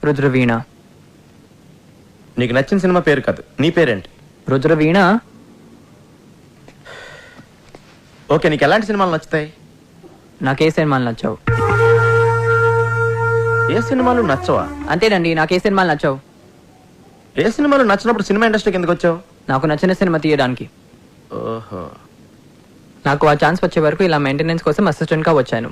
రుద్రవీణ. నీకు నచ్చిన సినిమా పేరు కాదు, నీ పేరేంటి? రుద్రవీణ. ఓకే, నీకు ఎలాంటి సినిమాలు నచ్చుతాయి? నాకే సినిమాలు నచ్చావు. ఏ సినిమాలు నచ్చవా? అంతేనండి, నాకే సినిమాలు నచ్చావు. ఏ సినిమాలు నచ్చినప్పుడు సినిమా ఇండస్ట్రీకి ఎందుకు వచ్చావు? నాకు నచ్చిన సినిమా తీయడానికి. ఓహో. నాకు ఆ ఛాన్స్ వచ్చే వరకు ఇలా మెయింటెనెన్స్ కోసం అసిస్టెంట్గా వచ్చాను.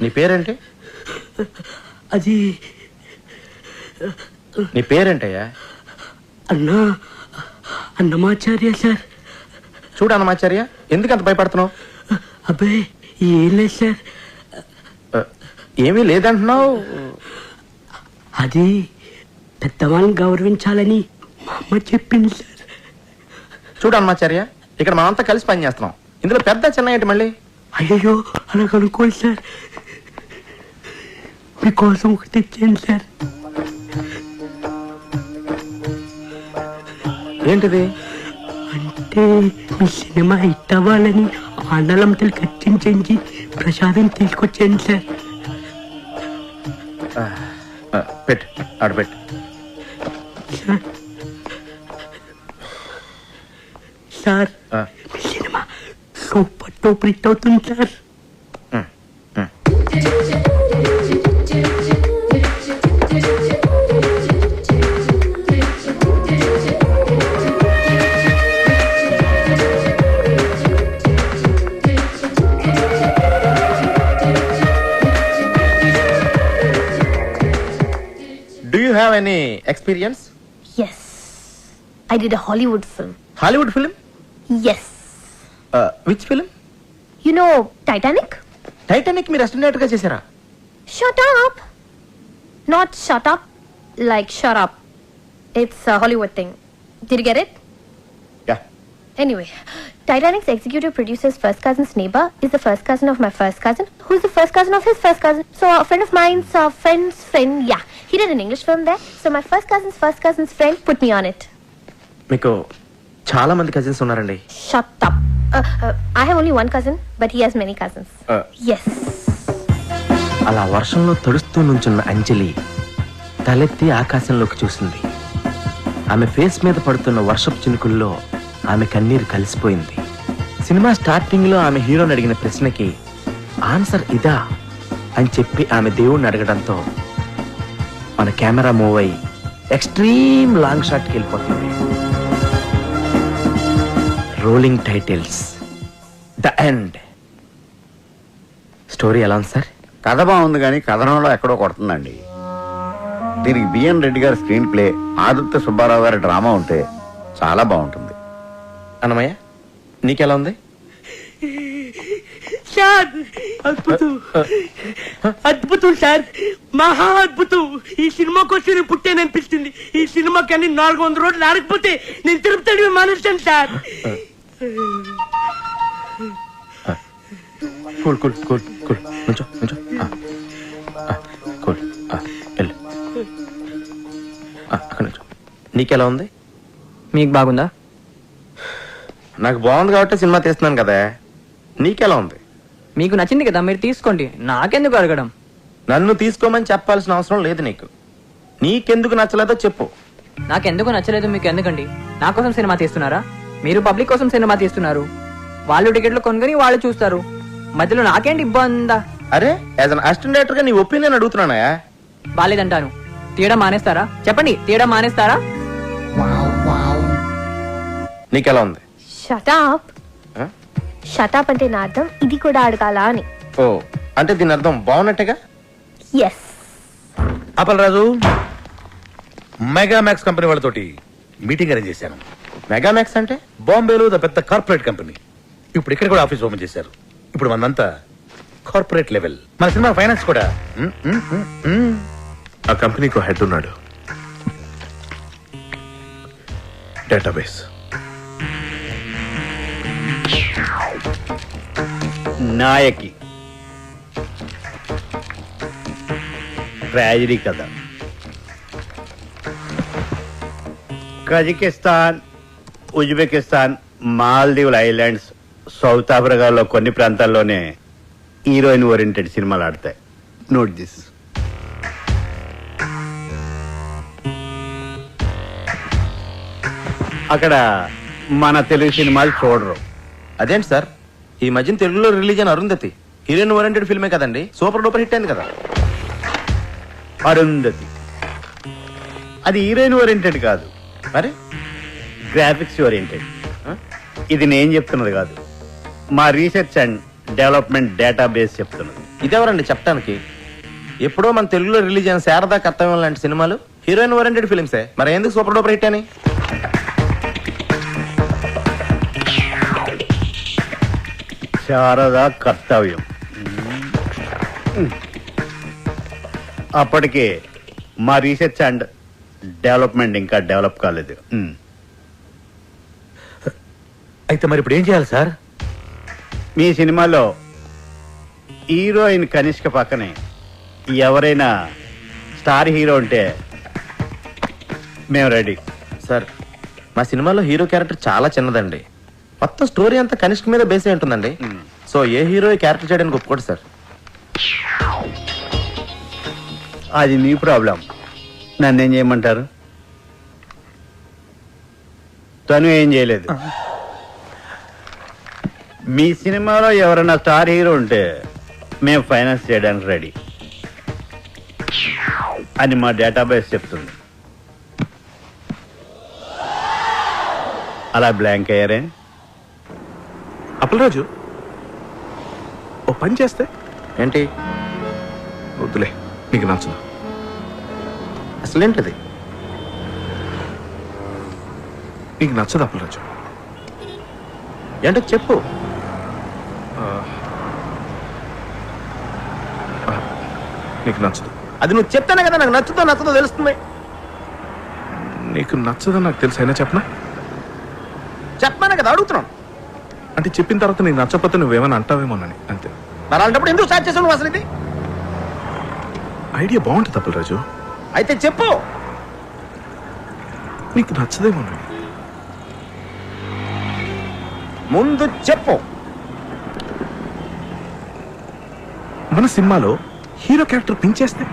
నీ పేరేంటి? అది నీ పేరేంటయ్యా? అన్నమాచార్య సార్. చూడు అన్నమాచార్య, ఎందుకు అంత భయపడుతున్నావు? అబ్బాయి ఏం లేదు సార్. ఏమీ లేదంటున్నావు. అది పెద్దవాళ్ళని గౌరవించాలని మా అమ్మ చెప్పింది సార్. చూడు అన్నమాచార్య, ఇక్కడ మనమంతా కలిసి పని చేస్తున్నాం. ఇందులో పెద్ద చిన్న ఏంటి మళ్ళీ? అయ్యో అలా కనుక్కోండి సార్, మీకోసం ఒకటి తెచ్చాను సార్. ఏంటిది? అంటే మీ సినిమా హిట్ అవ్వాలని ఆండలంతలు కట్టించి ప్రసాదం తీసుకొచ్చాను సార్. పెట్టు, ఆడబెట్టు. సార్ మీ సినిమా సూపర్ టూపర్ హిట్ అవుతుంది sir. Do you have any experience? Yes. I did a Hollywood film. Hollywood film? Yes. Which film? You know Titanic? Titanic మీరు అసిస్టెంట్ గా చేశారా? Shut up. Not shut up, like shut up. It's a Hollywood thing. Did you get it? Yeah. Anyway, Titanic's executive producer's first cousin's neighbor is the first cousin of my first cousin, who's the first cousin of his first cousin. So a friend of mine's friend's friend, yeah. He did an English film there. So my first cousin's friend put me on it. మీకు చాలా మంది cousins ఉన్నారండి. Shut up. I have only one cousin, but he has many cousins. Yes. అలా వర్షంలో తడుస్తూ నుంచున్న అంజలి తలెత్తి ఆకాశంలోకి చూసింది. ఆమె ఫేస్ మీద పడుతున్న వర్షపు చినుకుల్లో ఆమె కన్నీరు కలిసిపోయింది. సినిమా స్టార్టింగ్ లో ఆమె హీరోని అడిగిన ప్రశ్నకి ఆన్సర్ ఇదా అని చెప్పి ఆమె దేవుణ్ణి అడగడంతో మన కెమెరా మూవ్ అయ్యి ఎక్స్ట్రీమ్ లాంగ్ షాట్ కి వెళ్ళిపోతుంది. Rolling titles, the end. Story ఎలా ఉంది సార్? కథ బాగుంది కానీ కథనంలో ఎక్కడో కొడుతుందండి. దీనికి బిఎన్ రెడ్డి గారి స్క్రీన్ ప్లే, ఆదిత్య సుబ్బారావు గారి డ్రామా ఉంటే చాలా బాగుంటుంది. అన్నమయ్య, నీకెలా ఉంది? సార్ అద్భుతం, అద్భుతం సార్, మహా అద్భుతం. ఈ సినిమా కోసం నేను పుట్టాననిపిస్తుంది. ఈ సినిమా కానీ 400 రోజులు ఆడకపోతే నేను తిరుపతి మానేస్తాను sir. Cool cool cool cool నుంచో నుంచో. కూల్, వెళ్ళు. అక్కడ నుంచో. నీకెలా ఉంది? మీకు బాగుందా? నాకు బాగుంది కాబట్టి సినిమా తీస్తున్నాను కదా. నీకెలా ఉంది? మీకు నచ్చింది కదా, మీరు తీసుకోండి. నాకెందుకు అడగడం? నన్ను తీసుకోమని చెప్పాల్సిన అవసరం లేదు నీకు. నీకెందుకు నచ్చలేదో చెప్పు. నాకెందుకు నచ్చలేదు మీకు ఎందుకండి? నా కోసం సినిమా తీస్తున్నారా? మీరు పబ్లిక్ కోసం సినిమా తీస్తున్నారు. వాళ్ళు టికెట్లు కొనుగొని వాళ్ళు చూస్తారు. మధ్యలో నాకేంటి ఇబ్బందా? అరే, యాజ్ అన్ అసిస్టెంట్ డైరెక్టర్ గా నీ ఒపీనియన్ అడుగుతున్నానా? బాలేదంటాను. తీయడం మానేస్తారా? చెప్పండి, తీయడం మానేస్తారా? నీకెలా ఉంది? షటప్. షటప్ అంటే నా అర్థం ఇది కూడా అడగాలా అని. ఓ, అంటే దీని అర్థం బాగున్నట్టుగా. ఎస్. అప్పలరాజు, మెగామాక్స్ కంపెనీ వాళ్ళతోటి మీటింగ్ అరేంజ్ చేశాను. మెగామాక్స్ అంటే? బాంబేలో పెద్ద కార్పొరేట్ కంపెనీ. ఇప్పుడు ఇక్కడ కూడా ఆఫీస్ ఓపెన్ చేశారు. ఇప్పుడు మనంతా కార్పొరేట్ లెవెల్. మన సినిమా ఫైనాన్స్ కూడా. ఆ కంపెనీకి హెడ్ ఉన్నాడు. డేటాబేస్. నాయకి ట్రాజడీ కథ. కజకిస్తాన్, ఉజ్బెకిస్తాన్, మాల్దీవుల ఐలాండ్స్, సౌత్ ఆఫ్రికాలో కొన్ని ప్రాంతాల్లోనే హీరోయిన్ ఓరియంటెడ్ సినిమాలు ఆడతాయి. Note this. అక్కడ మన తెలుగు సినిమాలు చూడరు. అదేంటి సార్, ఈ మధ్యన తెలుగులో రిలీజ్ అయిన అరుంధతి హీరోయిన్ ఓరియంటెడ్ ఫిల్మే కదండి, సూపర్ డూపర్ హిట్ అయింది కదా. అరుంధతి అది హీరోయిన్ ఓరియంటెడ్ కాదు, మరి గ్రాఫిక్స్ ఓరియంటెడ్. ఇది నేను చెప్తున్నది కాదు, మా రీసెర్చ్ అండ్ డెవలప్మెంట్ డేటాబేస్ చెప్తున్నది. ఇదెవరండి చెప్పడానికి? ఎప్పుడో మన తెలుగులో రిలీజ్ అయిన శారదా కర్తవ్యం లాంటి సినిమాలు హీరోయిన్ ఓరియంటెడ్ ఫిల్మ్సే, మరి ఎందుకు సూపర్ డూపర్ హిట్ అని? శారదా కర్తవ్యం అప్పటికే మా రీసెర్చ్ అండ్ డెవలప్మెంట్ ఇంకా డెవలప్ కాలేదు. అయితే మరి ఇప్పుడు ఏం చేయాలి సార్? మీ సినిమాలో హీరోయిన్ కనిష్క పక్కనే ఎవరైనా స్టార్ హీరో ఉంటే మేము రెడీ. సార్, మా సినిమాలో హీరో క్యారెక్టర్ చాలా చిన్నదండి. మొత్తం స్టోరీ అంతా కనిష్క మీద బేస్ అయి ఉంటుందండి. సో ఏ హీరో ఈ క్యారెక్టర్ చేయడానికి ఒప్పుకోడు సార్. అది మీ ప్రాబ్లం. నన్నేం చేయమంటారు? తను ఏం చేయలేదు. మీ సినిమాలో ఎవరైనా స్టార్ హీరో ఉంటే మేము ఫైనాన్స్ చేయడానికి రెడీ అని మా డేటాబేస్ చెప్తుంది. అలా బ్లాంక్ అయ్యారే? అప్పలరాజు, ఓ పని చేస్తే ఏంటి? వద్దులే, నీకు నచ్చదు. అసలేంటిది? నీకు నచ్చదు అప్పలరాజు. ఏంటో చెప్పు. నీకు నచ్చదు. అది నువ్వు చెప్తానే కదా నాకు నచ్చుతో నచ్చదో తెలుస్తుంది. నీకు నచ్చదని నాకు తెలుసు, అయినా చెప్పనా? చెప్పానే కదా అడుగుతున్నాను. అంటే చెప్పిన తర్వాత నీకు నచ్చకపోతే నువ్వేమైనా అంటావేమోనని అంతే. మరి అలాంటప్పుడు ఎందుకు స్టార్ట్ చేసావు నువ్వు అసలు? ఇది ఐడియా బాగుంటుంది అప్పలరాజు. అయితే చెప్పు. నీకు నచ్చదేమోనని. ముందు చెప్పు. మన సినిమాలో హీరో క్యారెక్టర్ పెంచేస్తే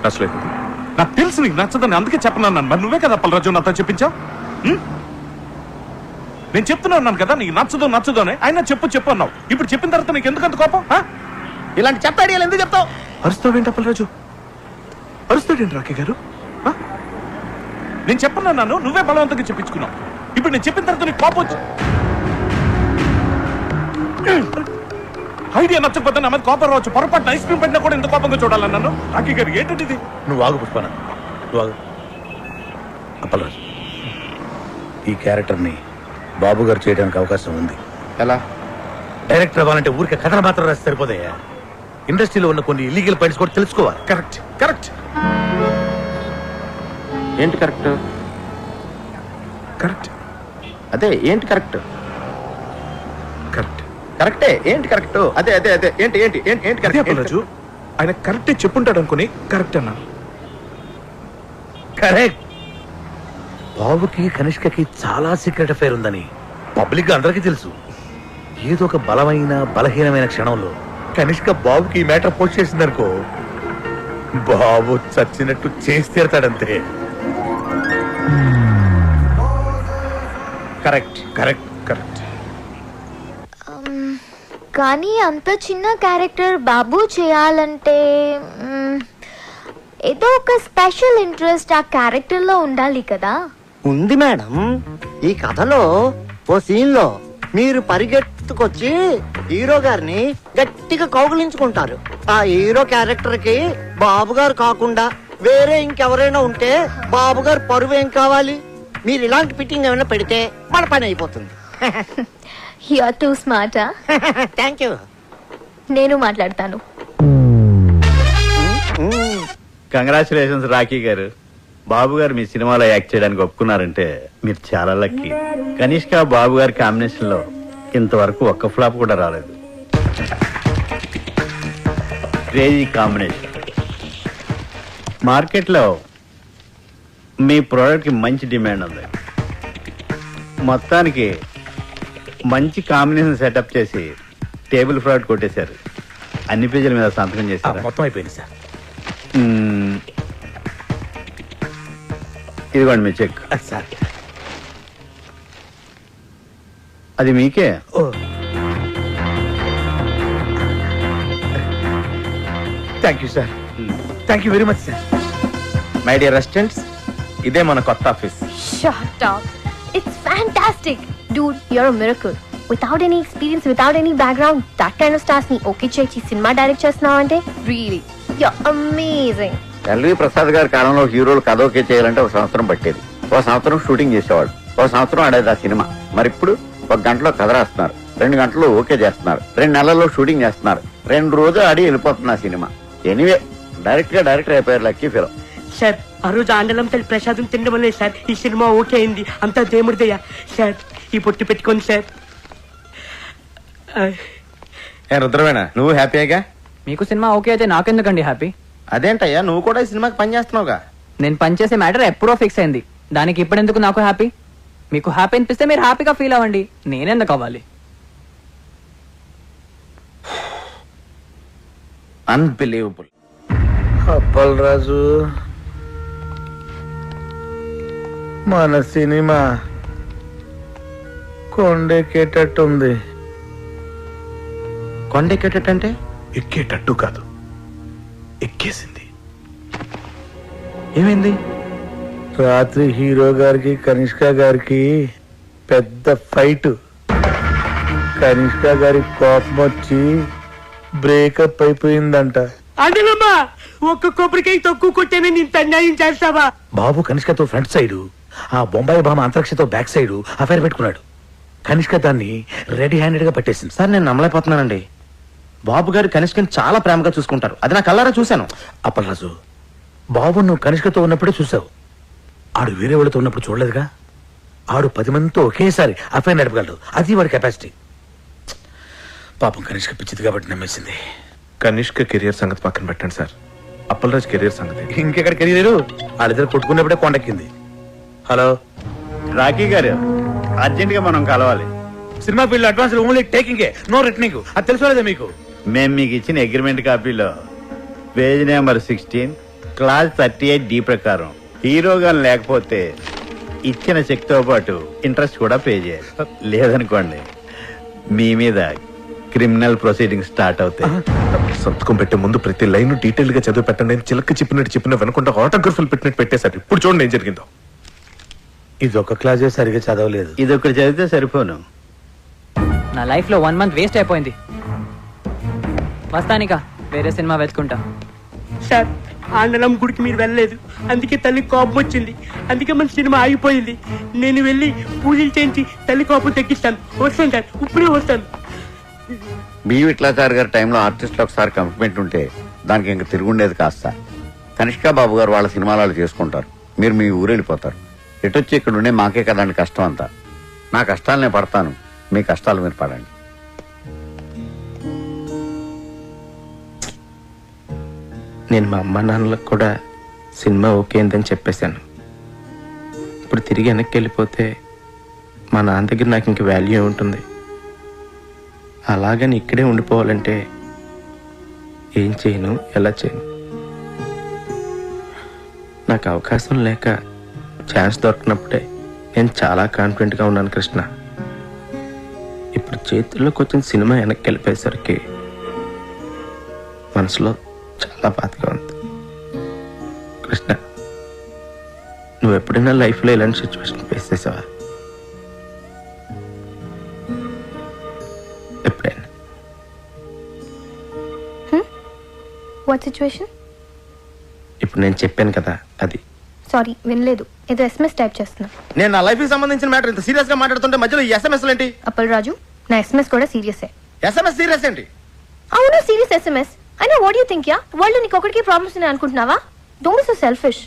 నచ్చలేదు. నాకు తెలుసు నీకు నచ్చదని, అందుకే చెప్పనన్నాను. మరి నువ్వే కదా అప్పలరాజు నాతో చెప్పించావు. నేను చెప్తున్నాను కదా నీకు నచ్చదు నచ్చదు అని. అయినా చెప్పు చెప్పు అన్నావు. ఇప్పుడు చెప్పిన తర్వాత నీకు ఎందుకంత కోపం? ఇలాంటి చెత్త ఐడియాలు ఎందుకు చెప్తావు? అరుస్తావేంటి అప్పలరాజు? అరుస్తాడేంటి రాకే గారు? నేను చెప్పనన్నాను, నువ్వే బలవంతంగా చెప్పించుకున్నావు. ఇప్పుడు నేను చెప్పిన తర్వాత నీకు కోపం వచ్చి ఐడియా నచ్చకపోతే నా మీద కోపం రావచ్చు. పొరపాటు ఐస్ క్రీమ్ పెట్టినా కూడా ఎంత కోపంగా చూడాలన్నాను. రాకే గారు ఏంటంటే ఇది? నువ్వు ఆగు పుష్పన, నువ్వు ఆగు. అప్పలరాజు, ఈ క్యారెక్టర్ని బాబు గారు చేయడానికి అవకాశం ఉంది. ఎలా? డైరెక్టర్ అవ్వాలంటే ఊరికే కథలు మాత్రం రాసి సరిపోతాయా? ఇండస్ట్రీలో ఉన్న కొన్ని ఇల్లీగల్ పాయింట్స్ కూడా తెలుసుకోవాలి. Correct correct. ఏంటి కరెక్ట్? కరెక్ట్. అదే ఏంటి కరెక్ట్? కరెక్ట్. కరెక్టే. ఏంటి కరెక్ట్? అదే అదే అదే ఏంటి ఏంటి ఏంటి ఏంటి అదే కరెక్ట్? అప్పలరాజు, ఆయన కరెక్టే చెప్పుంటాడు అనుకుని కరెక్ట్ అన్నాను. కరెక్ట్. బాబుకి కనిష్కకి చాలా సీక్రెట్ అఫైర్ ఉందని పబ్లిక్ గా అందరికీ తెలుసు. ఏదో ఒక బలమైన బలహీనమైన క్షణంలో కనిష్క బాబుకి ఈ మ్యాటర్ పోస్ట్ చేసిందనుకో, బాబు చచ్చినట్టు చేసి తీరతాడంతే. Correct correct correct. కానీ అంత చిన్న క్యారెక్టర్ బాబు చేయాలంటే ఏదో ఒక స్పెషల్ ఇంట్రెస్ట్ ఆ క్యారెక్టర్లో ఉండాలి కదా. ఉంది మేడం. ఈ కథలో ఓ సీన్ లో మీరు పరిగెత్తుకొచ్చి హీరో గారిని గట్టిగా కౌగులించుకుంటారు. ఆ హీరో క్యారెక్టర్ కి బాబు గారు కాకుండా వేరే ఇంకెవరైనా ఉంటే బాబు గారు పరువు ఏం కావాలి? మీరు ఇలాంటి ఫిట్టింగ్ ఏమైనా పెడితే మన పని అయిపోతుంది. You're too smart, huh? Thank you. నేను మాట్లాడతాను. కంగ్రాచులేషన్స్ రాఖీ గారు. బాబు గారు మీ సినిమాలో యాక్ట్ చేయడానికి ఒప్పుకున్నారంటే మీరు చాలా లక్కీ. కనిష్క బాబు గారి కాంబినేషన్ లో ఇంతవరకు ఒక్క ఫ్లాప్ కూడా రాలేదు. Crazy combination. మార్కెట్లో మీ ప్రోడక్ట్ కి మంచి డిమాండ్ ఉంది. మొత్తానికి మంచి కాంబినేషన్ సెటప్ చేసి టేబుల్ ఫ్రాడ్ కొట్టేశారు. అన్ని పేజీల మీద సంతకం చేశారు. మొత్తం అయిపోయింది సార్. ఇదిగోండి మీ చెక్. సార్ అది మీకే. Thank you sir. Thank you very much sir. My dear residents, ఇదే మన కొత్త office. Shut up. It's fantastic. Dude, you're a miracle. Without any experience, without any background, that kind of stars ni okay చేసి cinema direct చేస్తున్నావంటే really, you're amazing. L V Prasad గారి కాలంలో హీరోలు కథ okay చేయాలంటే ఒక సంవత్సరం పట్టేది. ఒక సంవత్సరం షూటింగ్ చేసేవాడు. ఒక సంవత్సరం ఆడేది ఆ సినిమా. మరి ఇప్పుడు 1 గంటలో కథ రాస్తున్నారు, 2 గంటల్లో ఓకే చేస్తున్నారు, 2 నెలల్లో షూటింగ్ చేస్తున్నారు, 2 రోజులు ఆడి వెళ్ళిపోతున్నా సినిమా. ఎనీవే డైరెక్టర్ అయిపోయారు. లక్కీ ఫిలో. సార్ ఆ రోజు ఆండలం తల్లి ప్రసాదం తినడం వల్లే సార్ ఈ సినిమా ఓకే అయింది. అంతా దేవుడిదయ్యా. సార్ ఈ పొట్టు పెట్టుకోండి సార్. రుద్రవేణ, నువ్వు హ్యాపీగా? మీకు సినిమా ఓకే అయితే నాకెందుకండి హ్యాపీ? అదేంటయ్యా, నువ్వు కూడా ఈ సినిమాకి పని చేస్తున్నావుగా. నేను పనిచేసే మ్యాటర్ ఎప్పుడో ఫిక్స్ అయింది. దానికి ఇప్పుడెందుకు నాకు హ్యాపీ? మీకు హ్యాపీ అనిపిస్తే మీరు హ్యాపీగా ఫీల్ అవ్వండి. నేనెందుకు అవ్వాలి? అన్బిలీవబుల్. అప్పల్ రాజు, మన సినిమా కొండెక్కేటట్టుంది. కొండెక్కేటంటే? ఎక్కేటట్టు కాదు, ఎక్కేసింది. ఏమైంది? రాత్రి హీరో గారికి కనిష్క గారికి పెద్ద ఫైట్. కనిష్క గారి కోపం వచ్చి బ్రేకప్ అయిపోయిందంట. ఆండలమ్మా, ఒక్క కొబ్బరికాయ తక్కువ కొట్టేనే ఇంత అన్యాయం చేస్తావా? బాబు కనిష్కతో ఫ్రంట్ సైడ్, ఆ బొంబాయి బామ అంతరిక్షతో బ్యాక్ సైడ్ అఫైర్ పెట్టుకున్నాడు. కనిష్క దాన్ని రెడీ హ్యాండెడ్ గా పట్టేసింది. సార్, నేను నమ్మలేకపోతున్నానండి. బాబు గారు కనిష్కని చాలా ప్రేమగా చూసుకుంటారు. అది నా కళ్ళారా చూశాను. అప్పలరాజు, బాబు నువ్వు కనిష్కతో ఉన్నప్పుడే చూసావు. ఆడు వేరే వాళ్ళతో ఉన్నప్పుడు చూడలేదుగా. ఆడు 10 మందితో ఒకేసారి అఫైర్ నడపగలడు. అది వాడి కెపాసిటీ. పాపం కనిష్క పిచ్చిది కాబట్టి నమ్మేసింది. కనిష్క కెరియర్ సంగతి పక్కన పెట్టండి సార్. అప్పలరాజ్ కెరియర్ సంగతి. ఇంకెక్కడ కెరీర్? వాళ్ళిద్దరు కొట్టుకున్నప్పుడే కొండెక్కింది. హలో రాఖీ గారు, అర్జెంట్ గా మనం కలవాలి. Cinema field advance only taking, no returning. అది తెలుసుకోలేదా మీకు? మేము మీకు ఇచ్చిన అగ్రిమెంట్ కాపీలో పేజ్ నెంబర్ 16 క్లాస్ 38D ప్రకారం హీరోగా లేకపోతే ఇచ్చిన చెక్ తో పాటు ఇంట్రెస్ట్ కూడా పే చేయాలి. లేదనుకోండి, మీ మీద క్రిమినల్ ప్రొసీడింగ్ స్టార్ట్ అవుతాయి. సంతకం పెట్టే ముందు ప్రతి లైన్ డీటెయిల్ గా చదివి పెట్టండి. చిలక చెప్పిన వెనకుండా ఆటోగ్రఫీలు పెట్టినట్టు పెట్టేశారు. ఇప్పుడు చూడండి ఏం జరిగిందో. ఇది ఒక క్లాసే సరిగా చదవలేదు. ఇది ఒకటి చదివితే సరిపోను. నా లైఫ్ లో 1 మంత్ వేస్ట్ అయిపోయింది. వస్తానికా వేరే సినిమా వెతుకుంటా. సార్ ఆండలం గుడికి మీరు వెళ్ళలేదు, అందుకే తల్లి కోపం వచ్చింది. అందుకే మన సినిమా ఆగిపోయింది. నేను వెళ్ళి పూజలు చేయించి తల్లి కోపం తగ్గిస్తాను. వస్తాను సార్, ఇప్పుడే వస్తాను. బి విట్లాచారి గారి టైంలో ఆర్టిస్టులు ఒకసారి కమిట్మెంట్ ఉంటే దానికి ఇంకా తిరుగుండేది కాస్త. కనిష్క బాబు గారు వాళ్ళ సినిమాలు చేసుకుంటారు, మీరు మీ ఊరు వెళ్ళిపోతారు. ఎటొచ్చి ఇక్కడ ఉండే మాకే కదండి కష్టం అంతా. నా కష్టాలు నేను పడతాను, మీ కష్టాలు మీరు పడండి. నేను మా అమ్మ నాన్నలకు కూడా సినిమా ఓకే అయిందని చెప్పేశాను. ఇప్పుడు తిరిగి వెనక్కి వెళ్ళిపోతే మా నాన్న దగ్గర నాకు ఇంక వాల్యూ ఏముంటుంది? అలాగని ఇక్కడే ఉండిపోవాలంటే ఏం చేయను, ఎలా చేయను? నాకు అవకాశం లేక ఛాన్స్ దొరికినప్పుడే నేను చాలా కాన్ఫిడెంట్గా ఉన్నాను కృష్ణ. ఇప్పుడు చేతుల్లోకి వచ్చిన సినిమా వెనక్కి వెళ్ళిపోయేసరికి మనసులో చాలా బాధగా ఉంది. కృష్ణ, నువ్వు ఎప్పుడైనా లైఫ్లో ఇలాంటి సిచ్యువేషన్ ఫేస్ చేసావా? ఎప్పుడైనా? What situation? ఇప్పుడు నేను చెప్పాను కదా అది. సారీ వినలేదు, ఏదో ఎస్ఎంఎస్ టైప్ చేస్తున్నా. నేను నా లైఫ్ కి సంబంధించిన మ్యాటర్ ఇంత సీరియస్ గా మాట్లాడుతుంటే మధ్యలో ఈ ఎస్ఎంఎస్ ఏంటి? అప్పల్ రాజు, నా ఎస్ఎంఎస్ కూడా సీరియసే. ఎస్ఎంఎస్ సీరియస్ ఏంటి? అవును సీరియస్ ఎస్ఎంఎస్. అయినా what you think yeah? World నీకు ఒకటికి ప్రాబ్లమ్స్ ఉన్నాయి అనుకుంటున్నావా? Don't be so selfish.